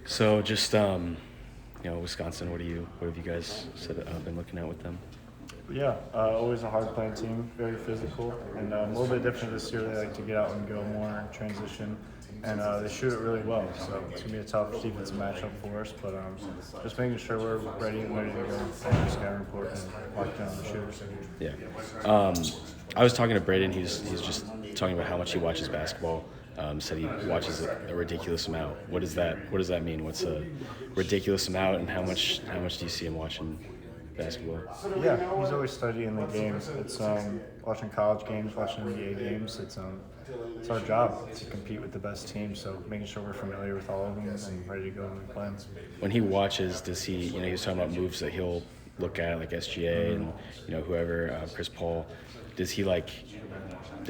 So just Wisconsin. What have you guys been looking at with them? Yeah, always a hard playing team, very physical, and a little bit different this year. They like to get out and go more and transition, and they shoot it really well. So it's gonna be a tough defensive matchup for us, but just making sure we're ready to go on our scouting report and lock down the shooters. Yeah. I was talking to Braden. He's just talking about how much he watches basketball. Said he watches a ridiculous amount. What does that mean? What's a ridiculous amount, and how much do you see him watching basketball? Yeah, he's always studying the games. It's watching college games, watching NBA games. It's our job to compete with the best teams. So making sure we're familiar with all of them and ready to go when we play. When he watches, does he? He was talking about moves that he'll look at, like SGA and whoever, Chris Paul. Does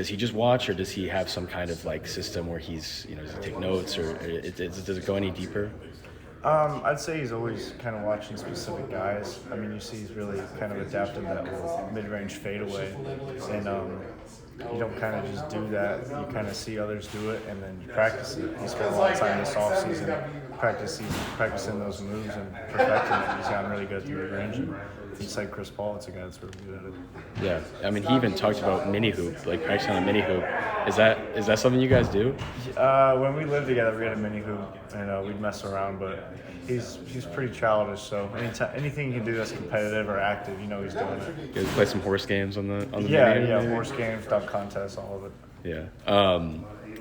he just watch, or does he have some kind of system where does he take notes, or does it go any deeper? I'd say he's always kind of watching specific guys. I mean, you see he's really kind of adapted that little mid-range fadeaway, and you don't kind of just do that. You kind of see others do it, and then you practice it. He spent a lot of time this offseason practicing those moves and perfecting it. He's gotten really good at the mid-range, and just like Chris Paul, it's a guy that's really good at it. Yeah, I mean, he even talked about mini hoop, like practicing on a mini hoop. Is that something you guys do? When we lived together, we had a mini hoop, and we'd mess around. But he's pretty childish, so anything he can do that's competitive or active, he's doing it. You guys play some horse games on the yeah, horse games, dunk contests, all of it. Yeah,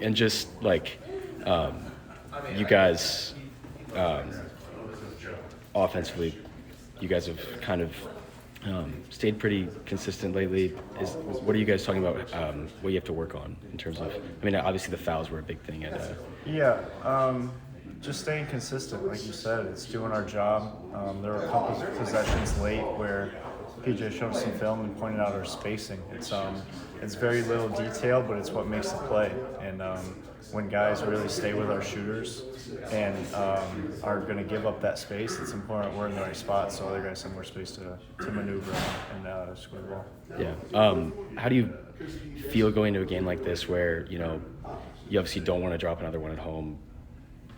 and just you guys, offensively, you guys have kind of stayed pretty consistent lately. What are you guys talking about? What you have to work on in terms of? I mean, obviously the fouls were a big thing. Just staying consistent, like you said. It's doing our job. There were a couple of possessions late where PJ showed some film and pointed out our spacing. It's very little detail, but it's what makes the play. And when guys really stay with our shooters and are going to give up that space, it's important we're in the right spot so other guys have more space to maneuver and score the ball. Yeah. How do you feel going to a game like this where, you obviously don't want to drop another one at home?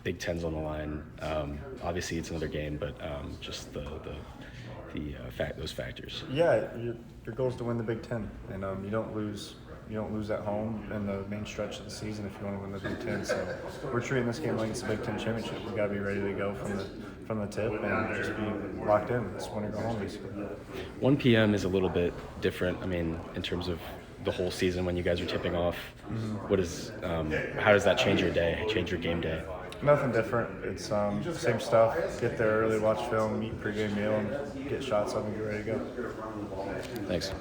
Big Ten's on the line. Obviously it's another game, but just those factors. Yeah, your goal is to win the Big Ten, and you don't lose. You don't lose at home in the main stretch of the season if you want to win the Big Ten. So we're treating this game like it's a Big Ten championship. We got to be ready to go from the tip and just be locked in. It's win or go home, basically. 1 p.m. is a little bit different. I mean, in terms of the whole season when you guys are tipping off. How does that change your day? Change your game day? Nothing different. It's same stuff. Get there early, watch film, eat pregame meal, and get shots up and get ready to go. Thanks.